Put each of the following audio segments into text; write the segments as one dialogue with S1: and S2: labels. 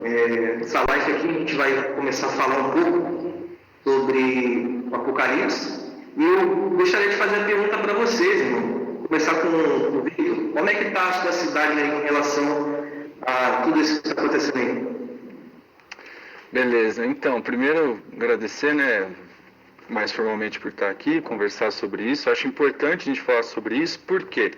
S1: Essa live aqui a gente vai começar a falar um pouco sobre o Apocalipse. E eu gostaria de fazer a pergunta para vocês, irmão. Vou começar com o Victor. Como é que está a sua cidade aí em relação a tudo isso que está acontecendo aí?
S2: Beleza, então, primeiro agradecer, né, mais formalmente por estar aqui, conversar sobre isso. Acho importante a gente falar sobre isso, por quê?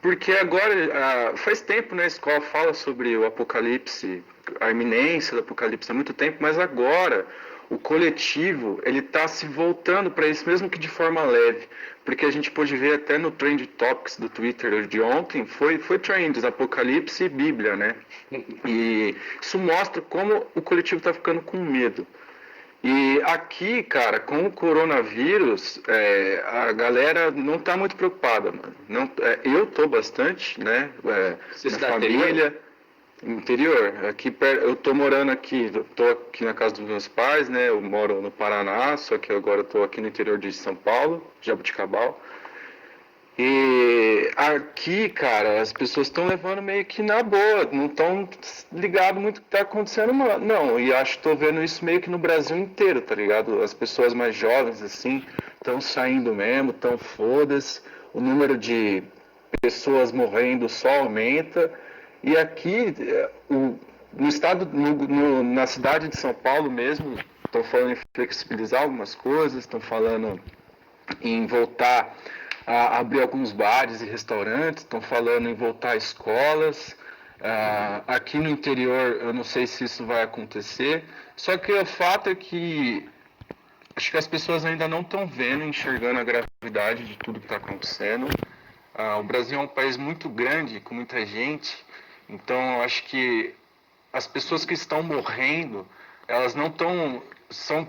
S2: Porque agora, faz tempo, né, a escola fala sobre o Apocalipse, a iminência do Apocalipse há muito tempo, mas agora o coletivo, ele está se voltando para isso, mesmo que de forma leve, porque a gente pôde ver até no Trend Topics do Twitter de ontem, foi trends, Apocalipse e Bíblia, né? E isso mostra como o coletivo está ficando com medo. E aqui, cara, com o coronavírus, a galera não está muito preocupada, mano. Não, eu tô bastante, né? Minha família, interior. Aqui, eu tô morando aqui, tô aqui na casa dos meus pais, né? Eu moro no Paraná, só que agora eu tô aqui no interior de São Paulo, Jaboticabal. E aqui, cara, as pessoas estão levando meio que na boa, não estão ligados muito o que está acontecendo, não. E acho que estou vendo isso meio que no Brasil inteiro, tá ligado? As pessoas mais jovens, assim, estão saindo mesmo, estão foda-se. O número de pessoas morrendo só aumenta. E aqui, no estado, na cidade de São Paulo mesmo, estão falando em flexibilizar algumas coisas, estão falando em voltar a abrir alguns bares e restaurantes, estão falando em voltar a escolas. Aqui no interior, eu não sei se isso vai acontecer, só que o fato é que acho que as pessoas ainda não estão vendo, enxergando a gravidade de tudo que está acontecendo. O Brasil é um país muito grande, com muita gente, então acho que as pessoas que estão morrendo, elas não estão, são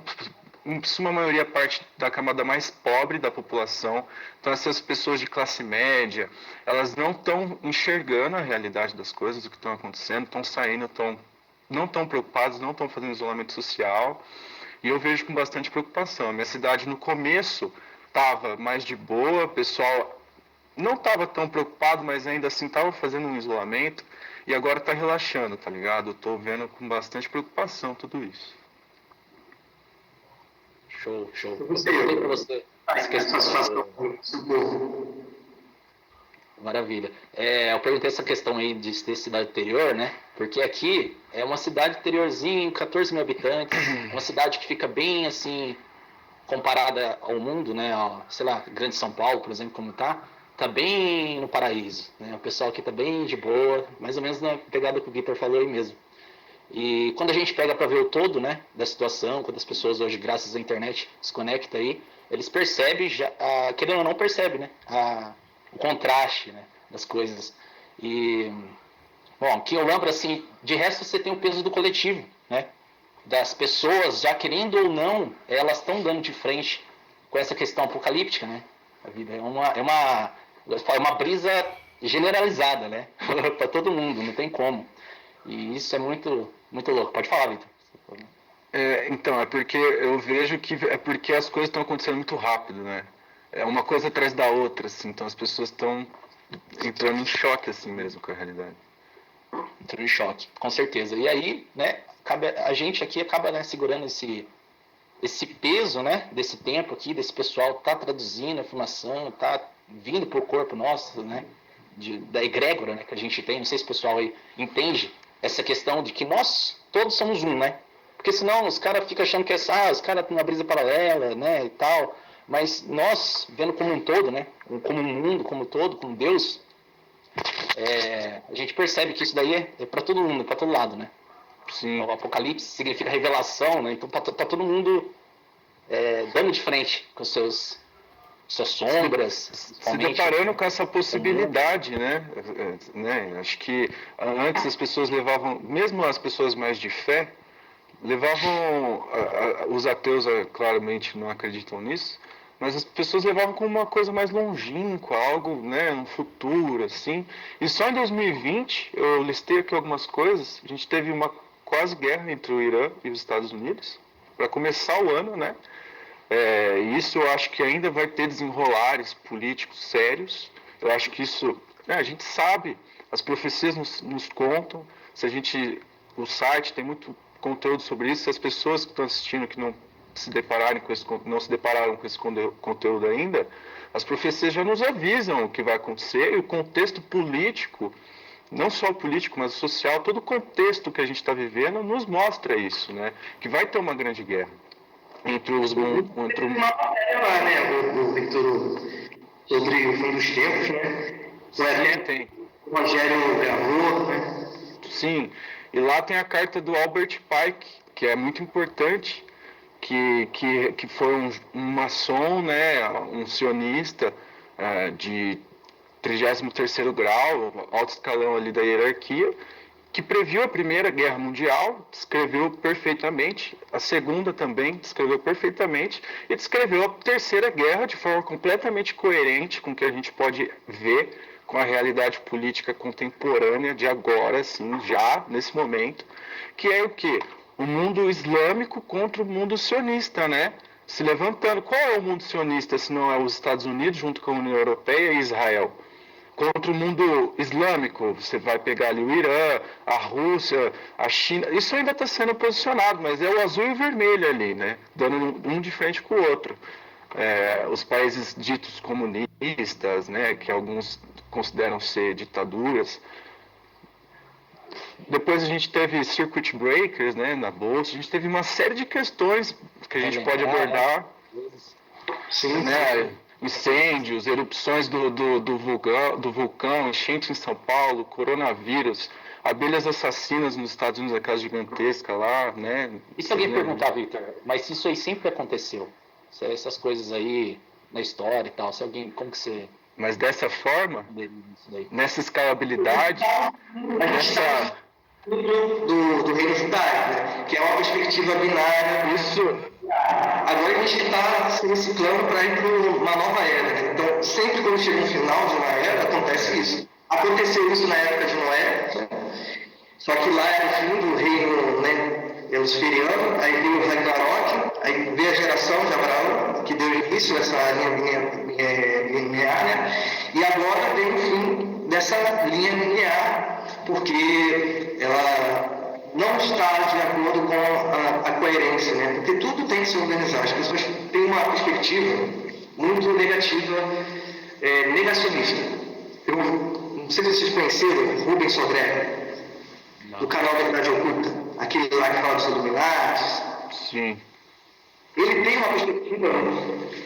S2: em suma maioria parte da camada mais pobre da população. Então essas pessoas de classe média, elas não estão enxergando a realidade das coisas, o que estão acontecendo, estão saindo, não estão preocupados, não estão fazendo isolamento social. E eu vejo com bastante preocupação. A minha cidade no começo estava mais de boa, o pessoal não estava tão preocupado, mas ainda assim estava fazendo um isolamento. E agora está relaxando, tá ligado? Eu tô vendo com bastante preocupação tudo isso.
S3: Show. Eu falei para você essa questão. Maravilha. Eu perguntei essa questão aí de cidade interior, né? Porque aqui é uma cidade interiorzinha, 14 mil habitantes, uma cidade que fica bem assim, comparada ao mundo, né? Sei lá, Grande São Paulo, por exemplo, como tá bem no paraíso, né? O pessoal aqui tá bem de boa, mais ou menos na pegada que o Victor falou aí mesmo. E quando a gente pega para ver o todo, né, da situação, quando as pessoas hoje, graças à internet, se conectam aí, eles percebem, querendo ou não percebem, né, o contraste, né, das coisas. E, bom, que eu lembro, assim, de resto você tem o peso do coletivo, né, das pessoas, já querendo ou não, elas estão dando de frente com essa questão apocalíptica, né, a vida é uma brisa generalizada, né, para todo mundo, não tem como. E isso é muito, muito louco. Pode falar, Vitor.
S2: Então, é porque eu vejo que é porque as coisas estão acontecendo muito rápido, né? É uma coisa atrás da outra, assim, então as pessoas estão entrando em choque, assim mesmo, com a realidade.
S3: Entrando em choque, com certeza. E aí, né, a gente aqui acaba, né, segurando esse peso, né, desse tempo aqui, desse pessoal tá traduzindo a informação, tá vindo pro corpo nosso, né, da egrégora, né, que a gente tem. Não sei se o pessoal aí entende essa questão de que nós todos somos um, né? Porque senão os caras ficam achando que os caras têm uma brisa paralela, né, e tal. Mas nós, vendo como um todo, né, como um mundo, como um todo, como Deus, a gente percebe que isso daí é para todo mundo, para todo lado, né?
S2: Sim.
S3: O Apocalipse significa revelação, né? Então tá todo mundo dando de frente com suas sombras.
S2: Se deparando com essa possibilidade, né? Acho que antes as pessoas levavam, mesmo as pessoas mais de fé, levavam, os ateus claramente não acreditam nisso, mas as pessoas levavam como uma coisa mais longínqua, algo, né, um futuro, assim. E só em 2020, eu listei aqui algumas coisas, a gente teve uma quase guerra entre o Irã e os Estados Unidos, para começar o ano, né? Isso eu acho que ainda vai ter desenrolares políticos sérios. Eu acho que isso, a gente sabe, as profecias nos contam, se a gente o site tem muito conteúdo sobre isso. As pessoas que estão assistindo que não se depararam com esse conteúdo ainda, as profecias já nos avisam o que vai acontecer, e o contexto político, não só o político, mas o social, todo o contexto que a gente está vivendo nos mostra isso, né? Que vai ter uma grande guerra entre os...
S1: Tem uma matéria lá, né, o Victor, sobre o fim dos tempos, né?
S2: Tem.
S1: O Rogério gravou, né?
S2: Sim, e lá tem a carta do Albert Pike, que é muito importante, que foi um maçom, né, um sionista de 33º grau, alto escalão ali da hierarquia, que previu a Primeira Guerra Mundial, descreveu perfeitamente, a Segunda também descreveu perfeitamente, e descreveu a Terceira Guerra de forma completamente coerente com o que a gente pode ver com a realidade política contemporânea de agora, assim, já, nesse momento, que é o quê? O mundo islâmico contra o mundo sionista, né? Se levantando. Qual é o mundo sionista, se não é os Estados Unidos, junto com a União Europeia e Israel? Contra o mundo islâmico, você vai pegar ali o Irã, a Rússia, a China, isso ainda está sendo posicionado, mas é o azul e o vermelho ali, né? Dando um de frente com o outro. Os países ditos comunistas, né, que alguns consideram ser ditaduras. Depois a gente teve circuit breakers, né, na bolsa, a gente teve uma série de questões que a gente pode abordar.
S1: Sim,
S2: né? Incêndios, erupções do vulcão, enchente em São Paulo, coronavírus, abelhas assassinas nos Estados Unidos, aquela gigantesca lá, né?
S3: E se alguém perguntar, Victor, mas isso aí sempre aconteceu? Essas coisas aí na história e tal, se alguém, como que você...
S2: Mas dessa forma, nessa escalabilidade, nessa...
S1: Do reino judaico, né? Que é uma perspectiva binária.
S2: Isso.
S1: Agora a gente está se reciclando para ir para uma nova era. Né? Então, sempre quando chega um final de uma era, acontece isso. Aconteceu isso na época de Noé, né? Só que lá era o fim do reino, né, luciferiano, aí veio o Ragnarok, aí veio a geração de Abraão, que deu início a essa linha linear, né? E agora vem o fim dessa linha linear, porque ela não está de acordo com a coerência, né? Porque tudo tem que se organizar. As pessoas têm uma perspectiva muito negativa, negacionista. Eu não sei se vocês conheceram Rubens Sodré, do canal Verdade Oculta, aquele lá que fala dos Illuminatis.
S2: Sim.
S1: Ele tem uma perspectiva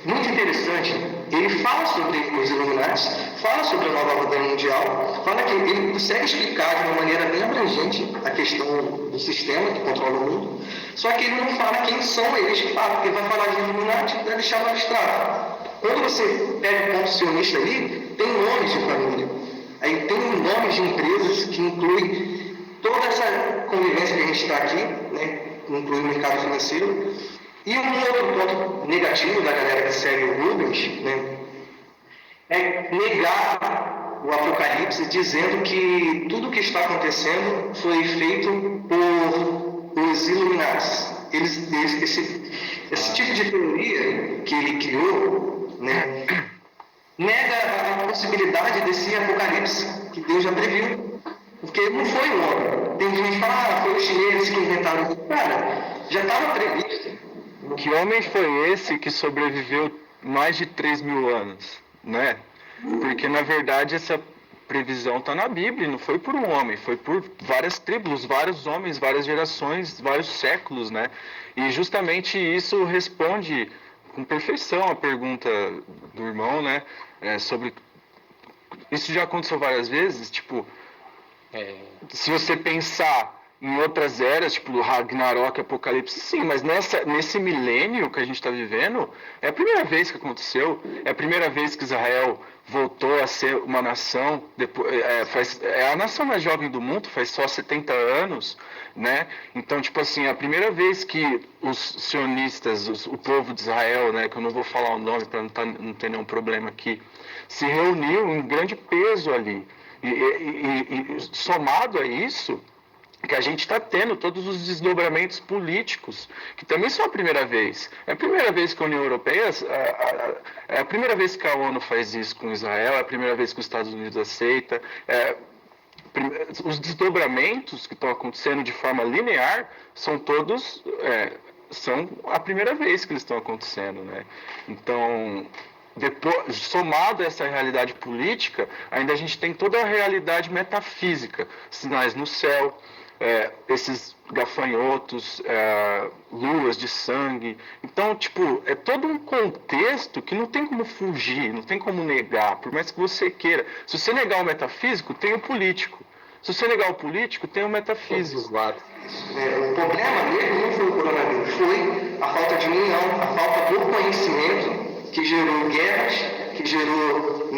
S1: muito interessante. Ele fala sobre os Illuminatis, fala sobre a nova ordem mundial, fala que ele consegue explicar de uma maneira bem abrangente a questão do sistema que controla o mundo, só que ele não fala quem são eles de fato, porque vai falar de Illuminati e vai deixar no abstrato. Quando você pega o ponto sionista ali, tem nomes de família, aí tem nomes de empresas que incluem toda essa convivência que a gente está aqui, né, inclui o mercado financeiro. E um outro ponto negativo da galera que segue o Rubens, né, é negar o Apocalipse, dizendo que tudo que está acontecendo foi feito por os Illuminatis. Esse tipo de teoria que ele criou, né, nega a possibilidade desse Apocalipse que Deus já previu. Porque não foi o homem. Tem gente que fala, foi os chineses que inventaram isso. Cara, já estava previsto.
S2: Que homem foi esse que sobreviveu mais de 3.000 anos, né? Porque, na verdade, essa previsão está na Bíblia, não foi por um homem, foi por várias tribos, vários homens, várias gerações, vários séculos, né? E justamente isso responde com perfeição a pergunta do irmão, né? Sobre... Isso já aconteceu várias vezes, tipo... Se você pensar em outras eras, tipo Ragnarok, Apocalipse, sim, mas nesse milênio que a gente está vivendo, é a primeira vez que aconteceu, é a primeira vez que Israel voltou a ser uma nação, é a nação mais jovem do mundo, faz só 70 anos, né? Então, tipo assim, é a primeira vez que os sionistas, o povo de Israel, né, que eu não vou falar o nome para não ter nenhum problema aqui, se reuniu em grande peso ali. E somado a isso, que a gente está tendo todos os desdobramentos políticos, que também são a primeira vez. É a primeira vez que a União Europeia, é a primeira vez que a ONU faz isso com Israel, é a primeira vez que os Estados Unidos aceita, os desdobramentos que estão acontecendo de forma linear são todos são a primeira vez que eles estão acontecendo, né? Então, depois, somado a essa realidade política, ainda a gente tem toda a realidade metafísica, sinais no céu, esses gafanhotos, luas de sangue. Então, tipo, é todo um contexto que não tem como fugir, não tem como negar, por mais que você queira. Se você negar o metafísico, tem o político. Se você negar o político, tem o metafísico.
S1: O problema mesmo não foi o coronavírus, foi a falta de união, a falta do conhecimento que gerou guerras, que gerou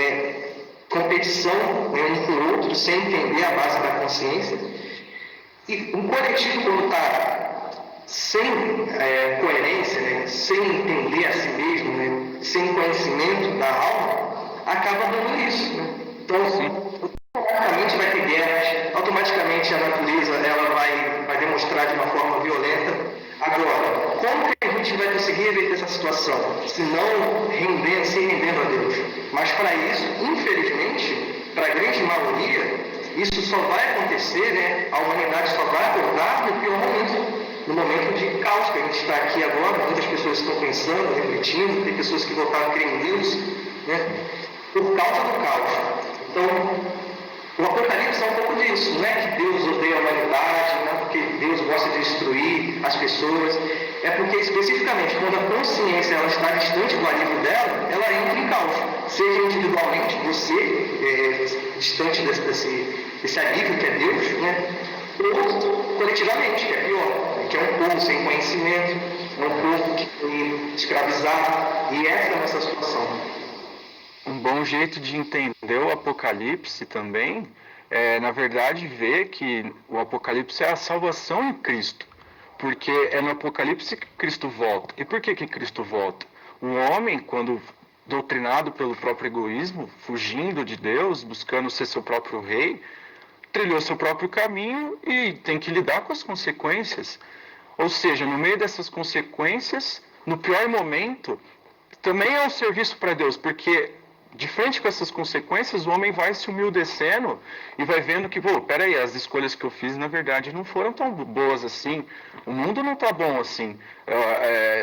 S1: competição um com o outro, sem entender a base da consciência. E um coletivo, quando está sem coerência, sem entender a si mesmo, sem conhecimento da alma, acaba dando isso. Então, automaticamente vai ter guerras, automaticamente a natureza ela vai demonstrar de uma forma violenta. Agora, como que a gente vai conseguir reverter essa situação? Se não se rendendo a Deus. Mas para isso, infelizmente, para a grande maioria, isso só vai acontecer, a humanidade só vai acordar no pior momento, no momento de caos que a gente está aqui agora. Muitas pessoas estão pensando, refletindo, tem pessoas que voltaram a crer em Deus, por causa do caos. Então, o Apocalipse é um pouco disso, não é que Deus odeia a humanidade, não é porque Deus gosta de destruir as pessoas, é porque especificamente quando a consciência ela está distante do alívio dela, ela entra em caos, seja individualmente, você distante desse alívio que é Deus, ou coletivamente, que é pior, que é um povo sem conhecimento, é um povo que foi escravizado, e essa é a nossa situação.
S2: Um bom jeito de entender o Apocalipse também é, na verdade, ver que o Apocalipse é a salvação em Cristo. Porque é no Apocalipse que Cristo volta. E por que Cristo volta? O homem, quando doutrinado pelo próprio egoísmo, fugindo de Deus, buscando ser seu próprio rei, trilhou seu próprio caminho e tem que lidar com as consequências. Ou seja, no meio dessas consequências, no pior momento, também é um serviço para Deus, porque de frente com essas consequências, o homem vai se humildecendo e vai vendo que, peraí, as escolhas que eu fiz, na verdade, não foram tão boas assim. O mundo não está bom assim.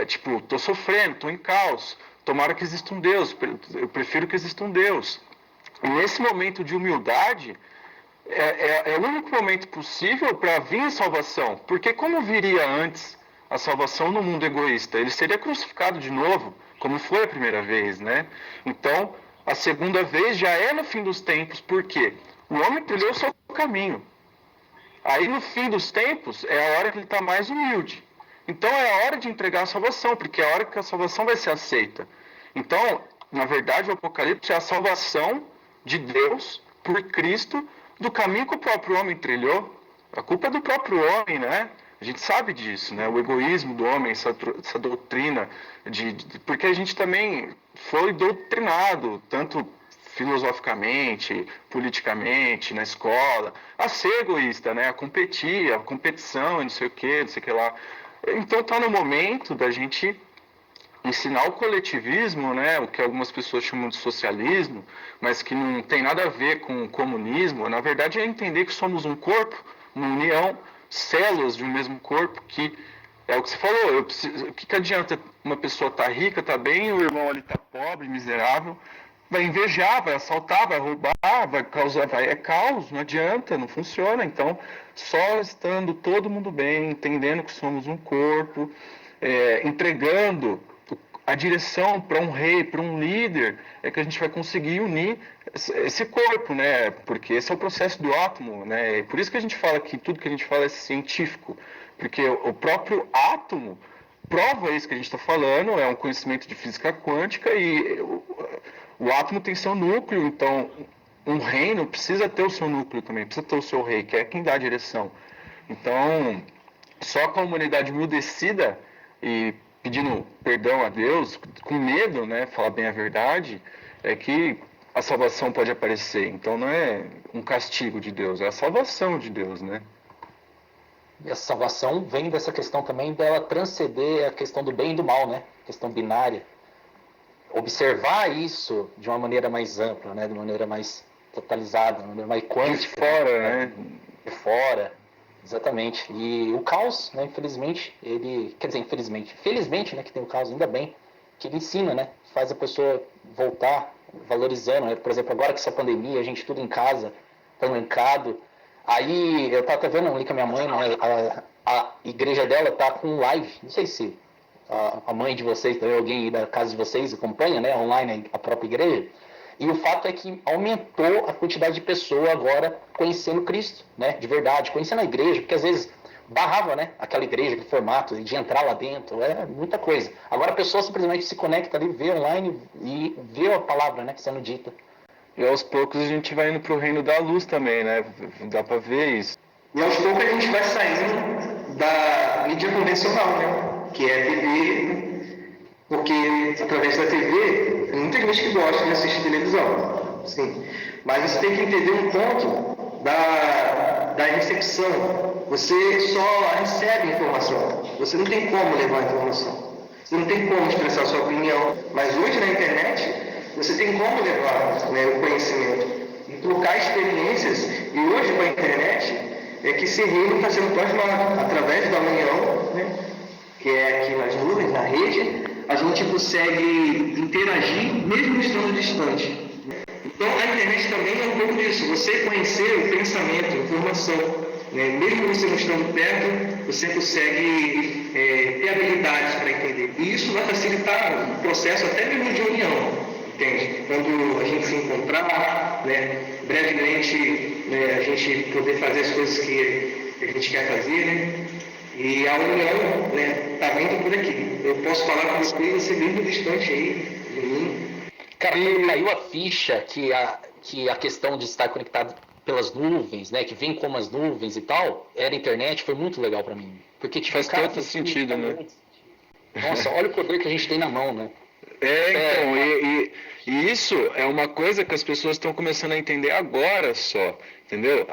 S2: Estou sofrendo, estou em caos. Tomara que exista um Deus. Eu prefiro que exista um Deus. E nesse momento de humildade, é o único momento possível para vir a salvação. Porque como viria antes a salvação no mundo egoísta? Ele seria crucificado de novo, como foi a primeira vez, né? Então, a segunda vez já é no fim dos tempos, porque o homem trilhou o seu caminho. Aí no fim dos tempos é a hora que ele está mais humilde. Então é a hora de entregar a salvação, porque é a hora que a salvação vai ser aceita. Então, na verdade, o Apocalipse é a salvação de Deus por Cristo do caminho que o próprio homem trilhou. A culpa é do próprio homem, né? A gente sabe disso, né? O egoísmo do homem, essa doutrina, porque a gente também foi doutrinado, tanto filosoficamente, politicamente, na escola, a ser egoísta, né? A competir, a competição, não sei o que lá. Então está no momento da gente ensinar o coletivismo, né? O que algumas pessoas chamam de socialismo, mas que não tem nada a ver com o comunismo. Na verdade é entender que somos um corpo, uma união, células de um mesmo corpo, que é o que você falou. O que adianta uma pessoa estar rica, estar bem, e o irmão ali está pobre, miserável, vai invejar, vai assaltar, vai roubar, vai causar, é caos, não adianta, não funciona. Então, só estando todo mundo bem, entendendo que somos um corpo, entregando a direção para um rei, para um líder, é que a gente vai conseguir unir esse corpo, né? Porque esse é o processo do átomo, né? E por isso que a gente fala que tudo que a gente fala é científico, porque o próprio átomo prova isso que a gente está falando, é um conhecimento de física quântica, e o átomo tem seu núcleo. Então um reino precisa ter o seu núcleo também, precisa ter o seu rei, que é quem dá a direção. Então, só com a humanidade emudecida e pedindo perdão a Deus, com medo, né, falar bem a verdade, é que a salvação pode aparecer. Então não é um castigo de Deus, é a salvação de Deus, né?
S3: E a salvação vem dessa questão também dela transcender a questão do bem e do mal, né? Questão binária. Observar isso de uma maneira mais ampla, né? De uma maneira mais totalizada, né? Mais quântica.
S2: De fora, né?
S3: De fora, exatamente. E o caos, né, infelizmente, felizmente, né, que tem o caos, ainda bem, que ele ensina, né, faz a pessoa voltar valorizando, né? Por exemplo, agora que essa pandemia, a gente tudo em casa, trancado, aí eu tava até vendo ali com a minha mãe, né, a igreja dela tá com live, não sei se a mãe de vocês, alguém aí da casa de vocês acompanha, né, online a própria igreja, e o fato é que aumentou a quantidade de pessoas agora conhecendo Cristo, né, de verdade, conhecendo a igreja, porque às vezes barrava, né, aquela igreja, aquele formato de entrar lá dentro, é muita coisa. Agora a pessoa simplesmente se conecta ali, vê online e vê a palavra, né, sendo dita.
S2: E aos poucos a gente vai indo pro reino da luz também, né? Dá pra ver isso.
S1: E aos poucos a gente vai saindo da mídia convencional, né? Que é a TV, porque através da TV tem muita gente que gosta de assistir televisão, sim. Mas você tem que entender um ponto da recepção. Você só recebe informação, você não tem como levar informação, você não tem como expressar sua opinião. Mas hoje na internet você tem como levar, né, o conhecimento e trocar experiências. E hoje com a internet é que esse reino está sendo plasmado através da união, né, que é aqui nas nuvens, na rede, a gente consegue interagir mesmo estando distante. Então a internet também é um pouco disso, você conhecer o pensamento, a informação, né? Mesmo você não estando perto, você consegue ter habilidades para entender. E isso vai facilitar o processo até mesmo de união. Entende? Quando a gente se encontrar, né, brevemente, né, a gente poder fazer as coisas que a gente quer fazer, né? E a união, né, tá vindo por aqui. Eu posso falar com você mesmo distante aí de mim.
S3: Cara, quando caiu a ficha que a questão de estar conectado pelas nuvens, né, que vem como as nuvens e tal, era a internet, foi muito legal pra mim. Porque tipo,
S2: faz todo sentido, né?
S3: Nossa, olha o poder que a gente tem na mão, né?
S2: Então, e isso é uma coisa que as pessoas estão começando a entender agora só, entendeu?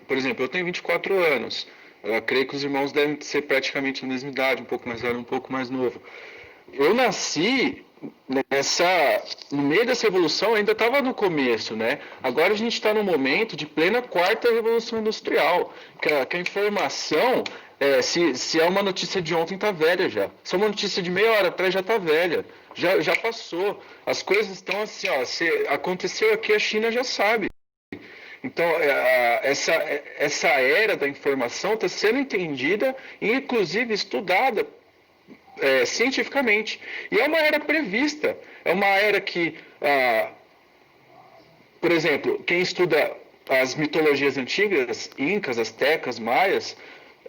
S2: Por exemplo, eu tenho 24 anos, eu creio que os irmãos devem ser praticamente a mesma idade, um pouco mais velho, um pouco mais novo. Eu nasci no meio dessa revolução, ainda estava no começo, né? Agora a gente está no momento de plena quarta revolução industrial, que a informação, se é uma notícia de ontem, está velha já. Se é uma notícia de meia hora atrás, já está velha. Já passou. As coisas estão assim, ó, se aconteceu aqui, a China já sabe. Então, essa era da informação está sendo entendida e, inclusive, estudada cientificamente. E é uma era prevista. É uma era que, por exemplo, quem estuda as mitologias antigas, incas, astecas, maias,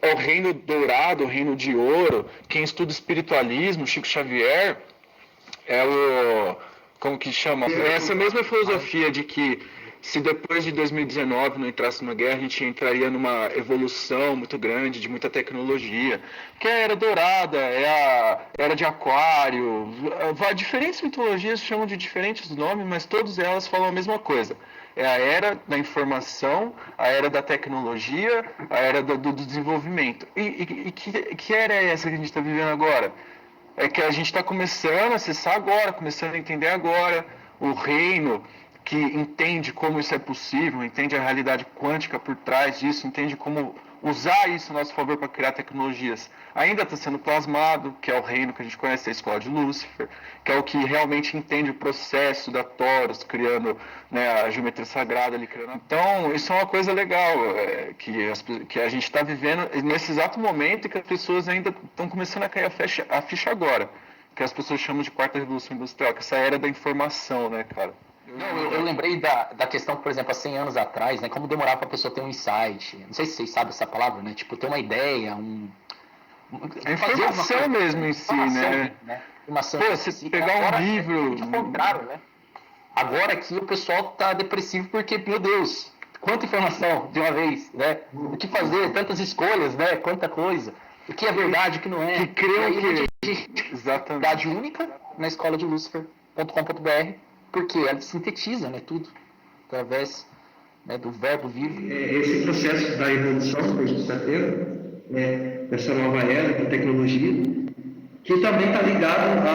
S2: é o reino dourado, o reino de ouro. Quem estuda espiritualismo, Chico Xavier, é o... como que chama? É essa mesma filosofia de que se depois de 2019 não entrasse numa guerra, a gente entraria numa evolução muito grande, de muita tecnologia. Que é a Era Dourada, é a Era de Aquário. Diferentes mitologias chamam de diferentes nomes, mas todas elas falam a mesma coisa. É a Era da Informação, a Era da Tecnologia, a Era do Desenvolvimento. E que era é essa que a gente está vivendo agora? É que a gente está começando a acessar agora, começando a entender agora o reino que entende como isso é possível, entende a realidade quântica por trás disso, entende como usar isso a nosso favor para criar tecnologias. Ainda está sendo plasmado, que é o reino que a gente conhece, a escola de Lúcifer, que é o que realmente entende o processo da Taurus, criando, né, a geometria sagrada ali, criando. Então, isso é uma coisa legal, que a gente está vivendo nesse exato momento e que as pessoas ainda estão começando a cair a ficha agora, que as pessoas chamam de quarta revolução industrial, que essa era da informação, né, cara?
S3: Não, eu lembrei da questão, por exemplo, há 100 anos atrás, né? Como demorava para a pessoa ter um insight. Não sei se vocês sabem essa palavra, né? Tipo, ter uma ideia,
S2: informação mesmo em si, né? Você pegar um livro...
S3: É o contrário, né? Agora aqui o pessoal tá depressivo porque, meu Deus, quanta informação de uma vez, né? O que fazer, tantas escolhas, né? Quanta coisa. O que é verdade, o que não é.
S2: Que creio
S3: que... Exatamente. Única na escola de Lucifer.com.br, porque ela sintetiza, né, tudo através, né, do verbo vivo.
S1: Esse processo da evolução que a gente está tendo, né, dessa nova era de tecnologia, que também está ligado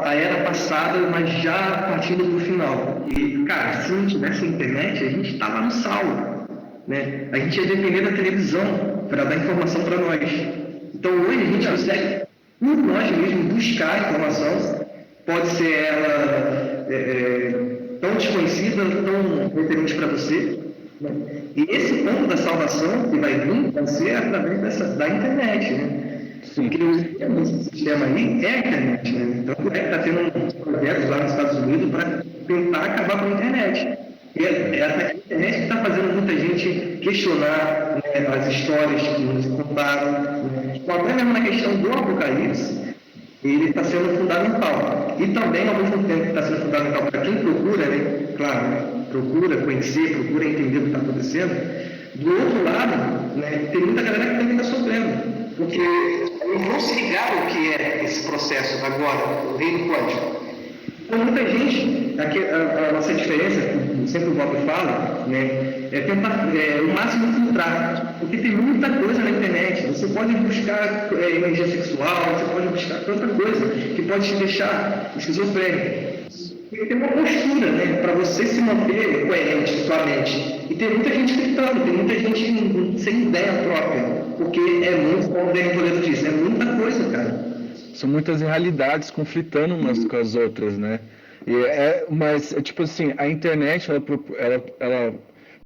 S1: à era passada, mas já partindo para o final. E, cara, se não tivesse internet, a gente estava no sal, né? A gente ia depender da televisão para dar informação para nós. Então, hoje, a gente consegue, por nós mesmos, buscar a informação. Pode ser ela tão desconhecida, tão referente para você, né? E esse ponto da salvação que vai vir vai ser através da internet, né? Porque o sistema aí é a internet, né? Então é que está tendo projetos lá nos Estados Unidos para tentar acabar com a internet. E é a internet que está fazendo muita gente questionar, né, as histórias que nos contaram. Né? Então, até mesmo na questão do Apocalipse, ele está sendo fundamental. E também, ao mesmo tempo que está sendo fundamental para quem procura, né? Claro, né? Procura conhecer, procura entender o que está acontecendo. Do outro lado, né, tem muita galera que também está sofrendo. Porque eles não se ligaram o que é esse processo agora, o reino quântico. Então, muita gente, aqui, a nossa diferença, sempre o Bob fala, né, é tentar o máximo filtrar, porque tem muita coisa na internet. Você pode buscar energia sexual, você pode buscar tanta coisa que pode te deixar esquizofrênico. Tem que ter uma postura, né, para você se manter coerente sua mente. E tem muita gente gritando, tem muita gente sem ideia própria, porque é muito, como o Daniel Toledo disse, é muita coisa, cara.
S2: São muitas realidades conflitando umas com as outras, né? Mas, tipo assim, a internet, ela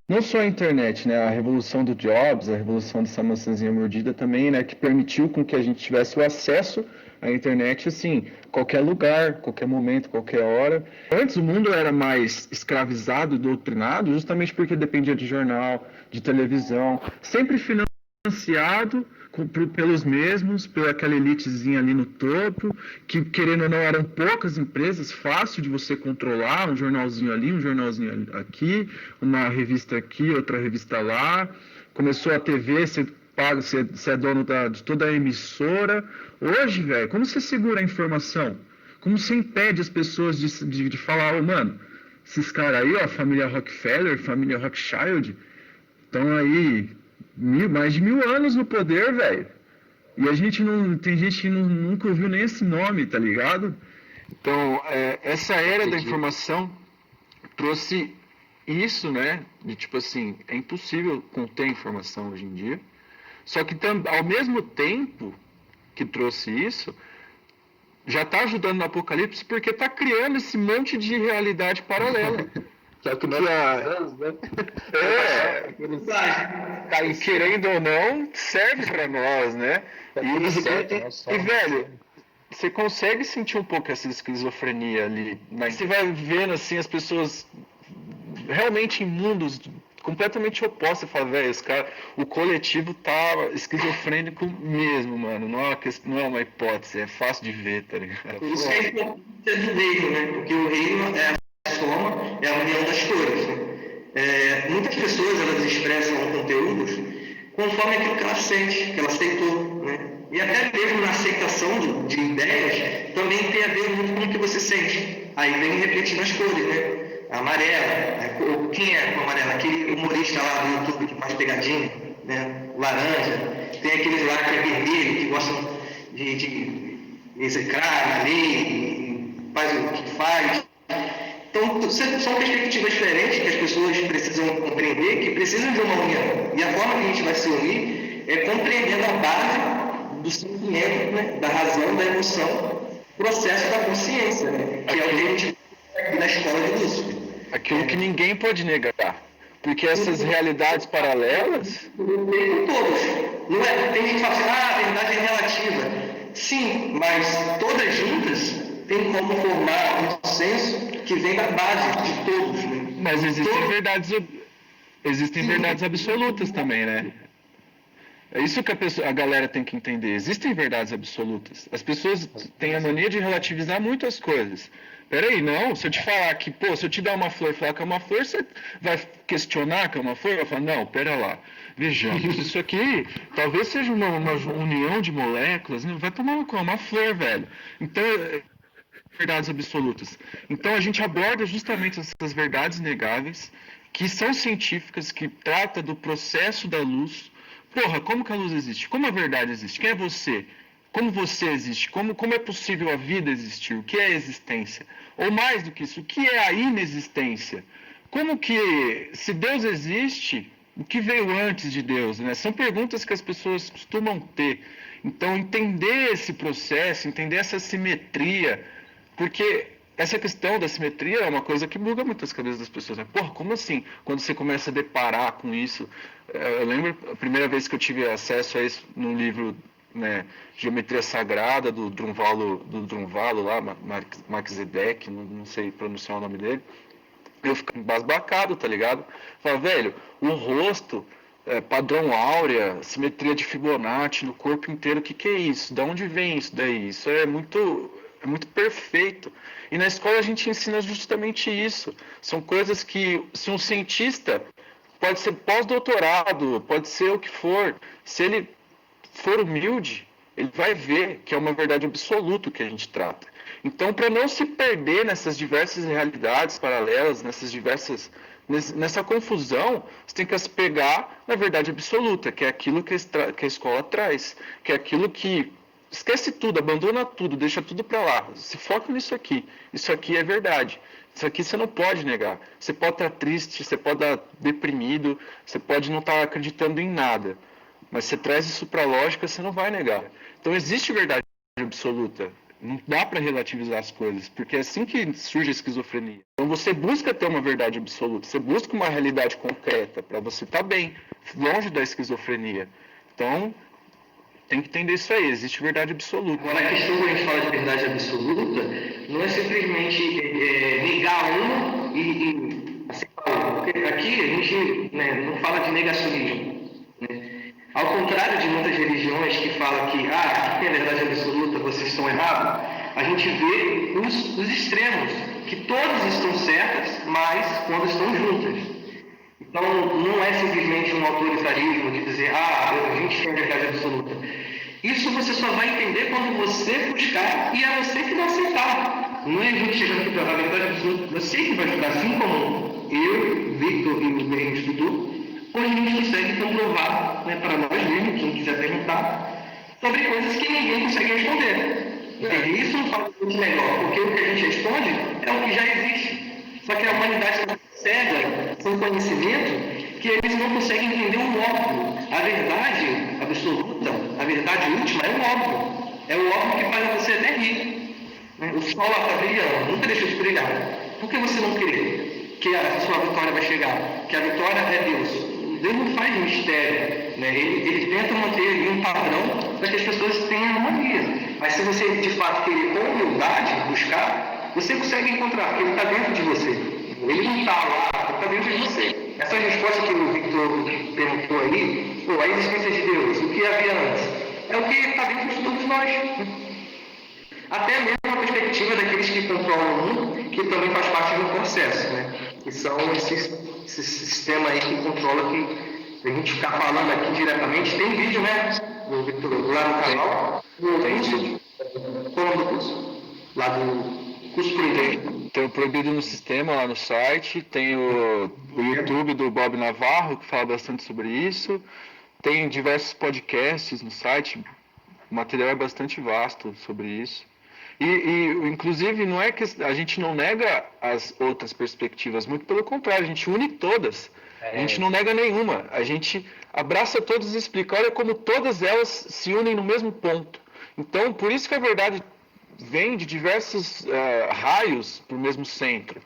S2: não só a internet, né? A revolução do Jobs, a revolução dessa maçãzinha mordida também, né? Que permitiu com que a gente tivesse o acesso à internet, assim, qualquer lugar, qualquer momento, qualquer hora. Antes o mundo era mais escravizado, doutrinado, justamente porque dependia de jornal, de televisão, sempre financiado pelos mesmos, pela aquela elitezinha ali no topo, que querendo ou não eram poucas empresas, fácil de você controlar, um jornalzinho ali, um jornalzinho aqui, uma revista aqui, outra revista lá. Começou a TV, você paga, você é dono de toda a emissora. Hoje, velho, como você segura a informação? Como você impede as pessoas de falar, oh, mano, esses caras aí, ó, família Rockefeller, família Rothschild, estão aí mais de 1000 anos no poder, velho. E a gente não. Tem gente que nunca ouviu nem esse nome, tá ligado? Então, essa era da informação trouxe isso, né? De tipo assim, é impossível conter informação hoje em dia. Só que ao mesmo tempo que trouxe isso, já está ajudando no Apocalipse porque está criando esse monte de realidade paralela. Que é o que nós precisamos, né? E querendo ou não, serve para nós, né? E, velho, você consegue sentir um pouco essa esquizofrenia ali. Você vai vendo, assim, as pessoas realmente em mundos completamente opostos. Você fala, velho, o coletivo tá esquizofrênico mesmo, mano. Não é uma hipótese, é fácil de ver, tá ligado?
S1: Isso é a importância do reino, né? Porque o reino é a união das cores. Muitas pessoas elas expressam conteúdos conforme aquilo que ela sente, que ela aceitou, né? E até mesmo na aceitação de ideias também tem a ver muito com o que você sente. Aí vem repetindo as cores, né? A amarela, quem é com amarela? Aquele humorista lá do YouTube que faz pegadinha, né? Laranja, tem aqueles lá que é vermelho, que gostam de execrar a lei, faz o que faz. Então, são perspectivas diferentes que as pessoas precisam compreender, que precisam de uma união. E a forma que a gente vai se unir é compreendendo a base do sentimento, né, da razão, da emoção, processo da consciência, né, que é o que a gente aqui na escola de Lúcifer.
S2: Aquilo que ninguém pode negar. Porque essas realidades paralelas...
S1: Tem todos. Não é, tem gente que fala assim, a verdade é relativa. Sim, mas todas juntas tem como formar um senso que vem da base de todos, né?
S2: Mas existem verdades absolutas também, né? É isso que a galera tem que entender. Existem verdades absolutas. As pessoas têm a mania de relativizar muitas coisas. Peraí, não, se eu te falar que, se eu te dar uma flor e falar que é uma flor, você vai questionar que é uma flor? Vai falar, não, pera lá, vejamos, isso aqui talvez seja uma união de moléculas, não vai tomar uma flor, velho. Então, verdades absolutas. Então a gente aborda justamente essas verdades negáveis, que são científicas, que trata do processo da luz. Porra, como que a luz existe? Como a verdade existe? Quem é você Como você existe? Como é possível a vida existir? O que é a existência? Ou mais do que isso, o que é a inexistência? Como que, se Deus existe, o que veio antes de Deus? Né? São perguntas que as pessoas costumam ter. Então, entender esse processo, entender essa simetria, porque essa questão da simetria é uma coisa que buga muitas cabeças das pessoas. Né? Porra, como assim? Quando você começa a deparar com isso. Eu lembro a primeira vez que eu tive acesso a isso num livro, né, Geometria Sagrada, do Drunvalo lá, Melchizedek, não sei pronunciar o nome dele. Eu fico embasbacado, tá ligado? Fala, velho, o rosto, padrão áurea, simetria de Fibonacci no corpo inteiro, o que é isso? Da onde vem isso daí? Isso é muito perfeito. E na escola a gente ensina justamente isso. São coisas que, se um cientista, pode ser pós-doutorado, pode ser o que for, se ele for humilde, ele vai ver que é uma verdade absoluta que a gente trata. Então, para não se perder nessas diversas realidades paralelas, nessa confusão, você tem que se pegar na verdade absoluta, que é aquilo que a escola traz, que é aquilo que esquece tudo, abandona tudo, deixa tudo para lá, se foca nisso aqui. Isso aqui é verdade. Isso aqui você não pode negar. Você pode estar triste, você pode estar deprimido, você pode não estar acreditando em nada. Mas você traz isso para a lógica, você não vai negar. Então existe verdade absoluta. Não dá para relativizar as coisas, porque é assim que surge a esquizofrenia. Então você busca ter uma verdade absoluta, você busca uma realidade concreta para você estar bem, longe da esquizofrenia. Então tem que entender isso aí, existe verdade absoluta.
S1: Agora, a questão quando a gente fala de verdade absoluta não é simplesmente negar uma e aceitar outra. Porque aqui a gente, né, não fala de negacionismo. Né? Ao contrário de muitas religiões que falam que aqui tem a verdade absoluta, vocês estão errados, a gente vê os extremos, que todas estão certas, mas quando estão juntas. Então, não é simplesmente um autoritarismo de dizer, a gente tem a verdade absoluta. Isso você só vai entender quando você buscar e é você que vai aceitar. Não é a gente chegando aqui para a verdade absoluta, você que vai estudar, assim como eu, Victor e o Guilherme estudou, onde a gente consegue comprovar, né, para nós mesmos, quem quiser perguntar, sobre coisas que ninguém consegue responder. E isso não fala muito melhor, porque o que a gente responde é o que já existe. Só que a humanidade está cega, sem conhecimento, que eles não conseguem entender o óbvio. A verdade absoluta, a verdade última é o óbvio. É o óbvio que faz você até rir. O sol está brilhando, nunca deixou de brilhar. Por que você não crê que a sua vitória vai chegar? Que a vitória é Deus. Deus não faz mistério. Né? Ele tenta manter ali um padrão para que as pessoas tenham harmonia. Mas se você, de fato, querer com humildade buscar, você consegue encontrar, porque ele está dentro de você. Ele não está lá, ele está dentro de você. Essa resposta que o Victor perguntou aí, a existência de Deus, o que havia antes, é o que está dentro de todos nós. Até mesmo a perspectiva daqueles que controlam o mundo, que também faz parte do processo, né? Que são esse sistema aí que controla, que a gente ficar falando aqui diretamente. Tem vídeo, né, do Victor, lá no canal. Tem vídeo. Qual do curso? Lá do curso Proibido.
S2: Tem o Proibido no Sistema lá no site, tem o YouTube do Bob Navarro, que fala bastante sobre isso, tem diversos podcasts no site, o material é bastante vasto sobre isso. Inclusive, não é que a gente não nega as outras perspectivas, muito pelo contrário, a gente une todas. A gente não nega nenhuma, a gente abraça todas e explica, olha como todas elas se unem no mesmo ponto. Então, por isso que a verdade vem de diversos raios para o mesmo centro.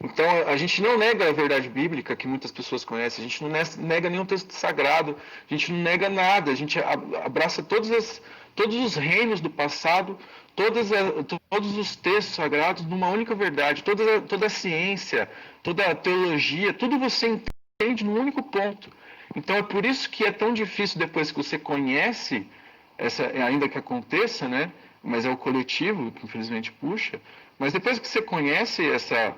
S2: Então, a gente não nega a verdade bíblica, que muitas pessoas conhecem, a gente não nega nenhum texto sagrado, a gente não nega nada, a gente abraça todos os reinos do passado, todos os textos sagrados numa única verdade, toda a ciência, toda a teologia, tudo você entende num único ponto. Então, é por isso que é tão difícil, depois que você conhece, ainda que aconteça, né? Mas é o coletivo que infelizmente puxa, mas depois que você conhece essa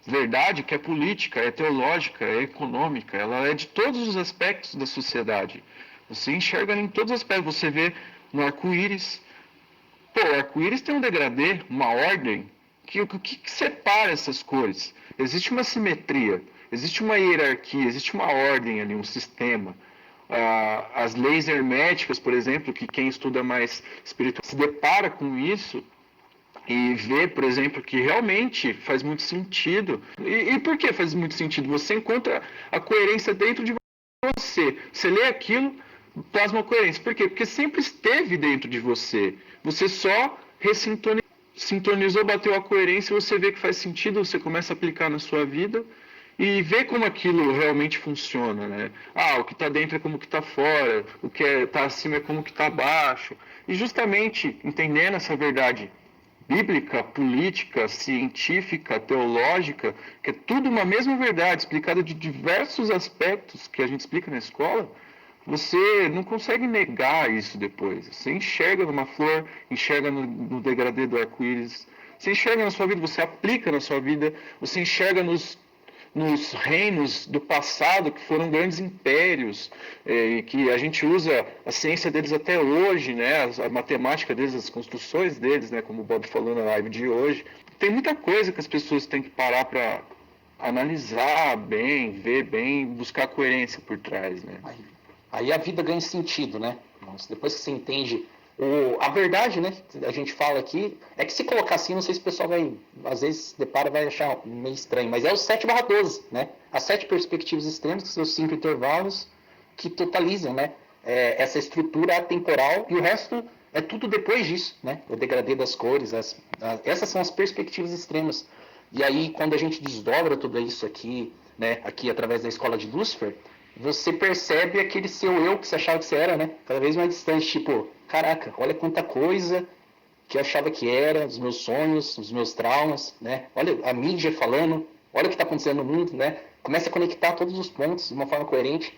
S2: verdade, que é política, é teológica, é econômica, ela é de todos os aspectos da sociedade. Você enxerga em todos os aspectos, você vê no arco-íris. O arco-íris tem um degradê, uma ordem, o que separa essas cores? Existe uma simetria, existe uma hierarquia, existe uma ordem ali, um sistema. as leis herméticas, por exemplo, que quem estuda mais espiritual se depara com isso e vê, por exemplo, que realmente faz muito sentido. E por que faz muito sentido? Você encontra a coerência dentro de você. Você lê aquilo, plasma a coerência. Por quê? Porque sempre esteve dentro de você. Você só sintonizou, bateu a coerência, você vê que faz sentido, você começa a aplicar na sua vida e vê como aquilo realmente funciona, né? O que está dentro é como o que está fora, o que está acima é como o que está abaixo. E justamente entendendo essa verdade bíblica, política, científica, teológica, que é tudo uma mesma verdade, explicada de diversos aspectos que a gente explica na escola, você não consegue negar isso depois. Você enxerga numa flor, enxerga no degradê do arco-íris, você enxerga na sua vida, você aplica na sua vida, você enxerga nos reinos do passado, que foram grandes impérios, e que a gente usa a ciência deles até hoje, né, a matemática deles, as construções deles, né, como o Bob falou na live de hoje. Tem muita coisa que as pessoas têm que parar para analisar bem, ver bem, buscar coerência por trás, né?
S3: Aí a vida ganha sentido, né? Depois que você entende a verdade, né? A gente fala aqui, é que se colocar assim, não sei se o pessoal vai, às vezes, depara vai achar meio estranho, mas é o 7/12, né? As 7 perspectivas extremas, que são os 5 intervalos, que totalizam, né? Essa estrutura atemporal, e o resto é tudo depois disso, né? O degradê das cores, essas são as perspectivas extremas. E aí, quando a gente desdobra tudo isso aqui, né? Aqui através da escola de Lúcifer, você percebe aquele seu eu que você achava que você era, né? Cada vez mais distante, tipo, caraca, olha quanta coisa que eu achava que era, os meus sonhos, os meus traumas, né? Olha a mídia falando, olha o que está acontecendo no mundo, né? Começa a conectar todos os pontos de uma forma coerente.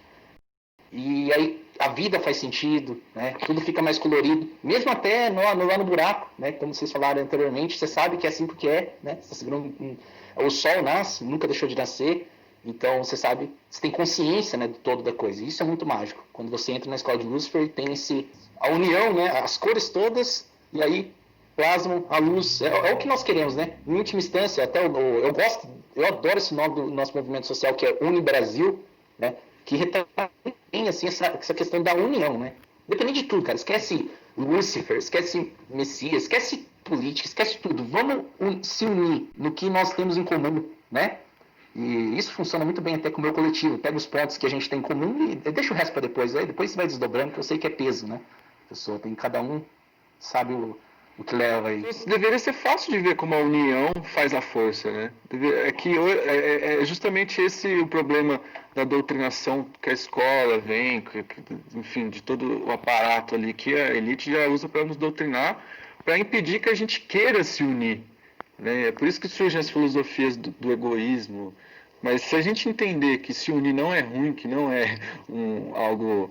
S3: E aí a vida faz sentido, né? Tudo fica mais colorido, mesmo até lá no buraco, né? Como vocês falaram anteriormente, você sabe que é assim porque é, né? O sol nasce, nunca deixou de nascer. Então, você sabe, você tem consciência, né, do todo da coisa. Isso é muito mágico. Quando você entra na escola de Lúcifer, tem a união, né, as cores todas, e aí plasmam a luz. É o que nós queremos, né? Em última instância, até eu adoro esse nome do nosso movimento social, que é Unibrasil, né, que retrata bem, assim, essa questão da união, né? Independente de tudo, cara. Esquece Lúcifer, esquece Messias, esquece política, esquece tudo. Vamos se unir no que nós temos em comum, né? E isso funciona muito bem até com o meu coletivo. Pega os pontos que a gente tem em comum e deixa o resto para depois. Aí depois você vai desdobrando, que eu sei que é peso, né? Pessoa tem, cada um sabe o que leva aí.
S2: Deveria ser fácil de ver como a união faz a força, né? É justamente esse o problema da doutrinação que a escola vem, enfim, de todo o aparato ali que a elite já usa para nos doutrinar, para impedir que a gente queira se unir. É por isso que surgem as filosofias do egoísmo. Mas se a gente entender que se unir não é ruim, que não é algo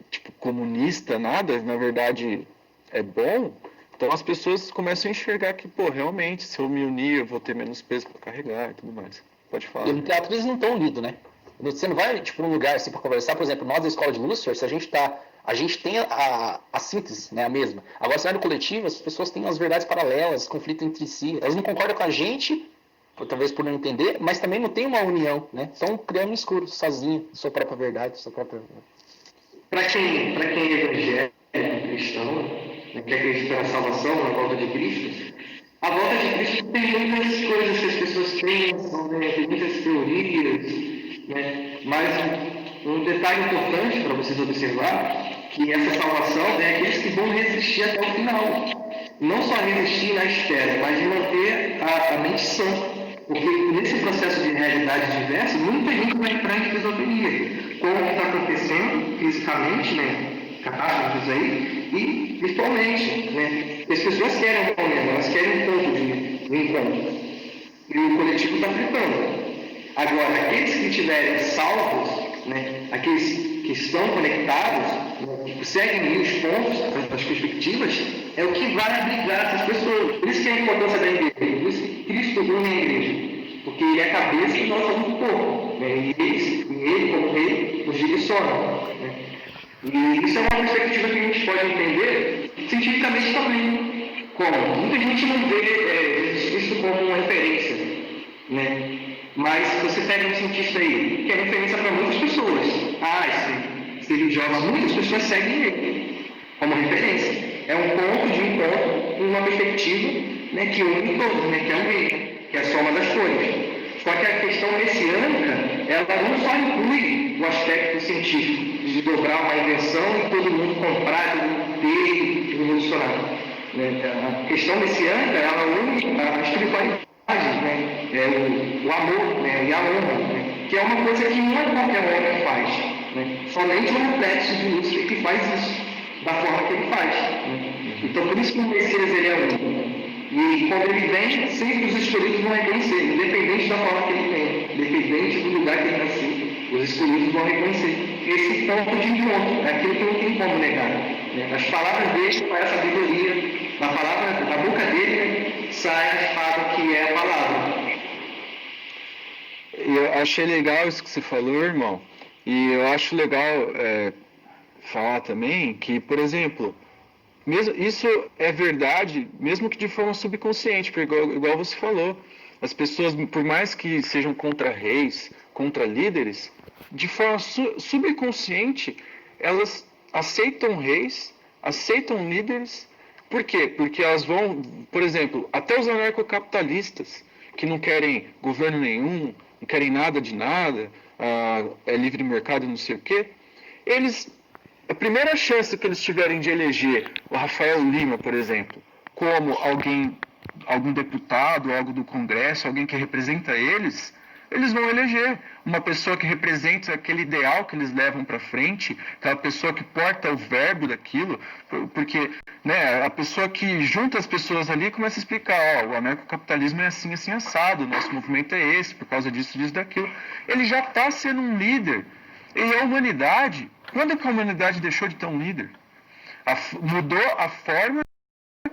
S2: tipo comunista, nada, na verdade é bom, então as pessoas começam a enxergar que, realmente, se eu me unir, eu vou ter menos peso para carregar e tudo mais. Pode falar.
S3: E no teatro eles não estão unidos, né? Você não vai, tipo, num lugar assim para conversar, por exemplo, nós da escola de Lúcifer, se a gente tem a síntese, né, a mesma. Agora, se vai no coletivo, as pessoas têm as verdades paralelas, conflitos entre si. Elas não concordam com a gente, talvez por não entender, mas também não tem uma união, né? Estão criando um escuro, sozinho, sua própria verdade, sua própria...
S1: Para quem é evangélico, cristão, né, que acredita na salvação, na volta de Cristo, a volta de Cristo tem muitas coisas que as pessoas pensam, né, tem muitas teorias, né, mas um detalhe importante para vocês observar, que essa salvação é aqueles que vão resistir até o final. Não só resistir na espera, mas de manter a mente sã. Porque nesse processo de realidade diversa, muita gente vai entrar em esquizofrenia. Com o que está acontecendo fisicamente, né? Catástrofes aí, e virtualmente, né? As pessoas querem um momento, elas querem um ponto de encontro. E o coletivo está fritando. Agora, aqueles que estiverem salvos, né? Aqueles que estão conectados, né? Que seguem os pontos, as perspectivas, é o que vai abrigar essas pessoas. Por isso que é a importância da igreja. Por isso que Cristo une a igreja. Porque ele é a cabeça e nós somos o corpo. Né? E ele, como rei, nos direciona. Né? E isso é uma perspectiva que a gente pode entender cientificamente também. Como? Muita gente não vê Jesus Cristo como uma referência. Né? Mas você pega um cientista aí, que é referência para muitas pessoas. se ele joga, muitas pessoas seguem ele como referência. É um ponto de encontro, uma perspectiva, né, que une todos, né, que é o rei, que é a soma das folhas. Só que a questão messiânica, ela não só inclui o aspecto científico, de dobrar uma invenção e todo mundo comprar, todo mundo ter e revolucionar. Né? A questão messiânica, ela une a espiritualidade, né? O amor, né? E a honra, né? Que é uma coisa que não é qualquer homem que faz. Né? Somente o reflexo de Lúcifer que faz isso, da forma que ele faz. Né? Então, por isso que o Messias ele é único. E quando ele vem, sempre os escolhidos vão reconhecer, independente da forma que ele vem, independente do lugar que ele nasceu, os escolhidos vão reconhecer. Esse ponto de encontro, é aquilo que não tem como negar. Né? As palavras dele, com essa sabedoria, da boca dele, sai a espada que é a palavra.
S2: Eu achei legal isso que você falou, irmão. E eu acho legal falar também que, por exemplo, mesmo, isso é verdade, mesmo que de forma subconsciente, porque igual você falou, as pessoas, por mais que sejam contra reis, contra líderes, de forma subconsciente, elas aceitam reis, aceitam líderes. Por quê? Porque elas vão, por exemplo, até os anarcocapitalistas, que não querem governo nenhum, não querem nada de nada, é livre mercado, não sei o quê, eles... A primeira chance que eles tiverem de eleger o Rafael Lima, por exemplo, como algum deputado, algo do Congresso, alguém que representa eles, eles vão eleger uma pessoa que representa aquele ideal que eles levam para frente, aquela pessoa que porta o verbo daquilo, porque, né, a pessoa que junta as pessoas ali começa a explicar, o anarcocapitalismo é assim, assim, assado, o nosso movimento é esse, por causa disso, disso, daquilo. Ele já está sendo um líder. E a humanidade, quando é que a humanidade deixou de ter um líder? Mudou a forma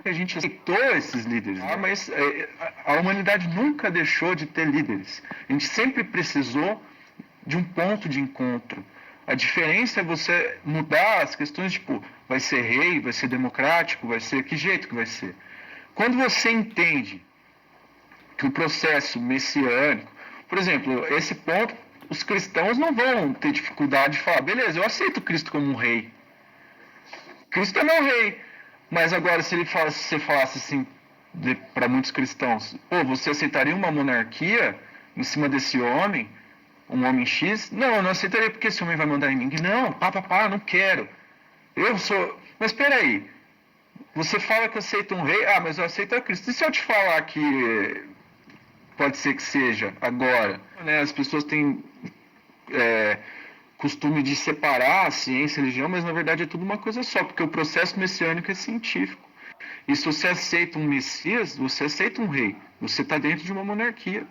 S2: que a gente aceitou esses líderes. Mas a humanidade nunca deixou de ter líderes. A gente sempre precisou de um ponto de encontro. A diferença é você mudar as questões, tipo, vai ser rei, vai ser democrático, vai ser... Que jeito que vai ser? Quando você entende que o processo messiânico... Por exemplo, esse ponto... Os cristãos não vão ter dificuldade de falar, beleza, eu aceito Cristo como um rei. Cristo é meu rei. Mas agora, se você falasse assim para muitos cristãos, você aceitaria uma monarquia em cima desse homem, um homem X? Não, eu não aceitaria porque esse homem vai mandar em mim. Não, não quero. Eu sou... Mas espera aí, você fala que aceita um rei, mas eu aceito a Cristo. E se eu te falar que... Pode ser que seja agora. Né, as pessoas têm costume de separar a ciência e a religião, mas na verdade é tudo uma coisa só, porque o processo messiânico é científico. E se você aceita um Messias, você aceita um rei. Você está dentro de uma monarquia.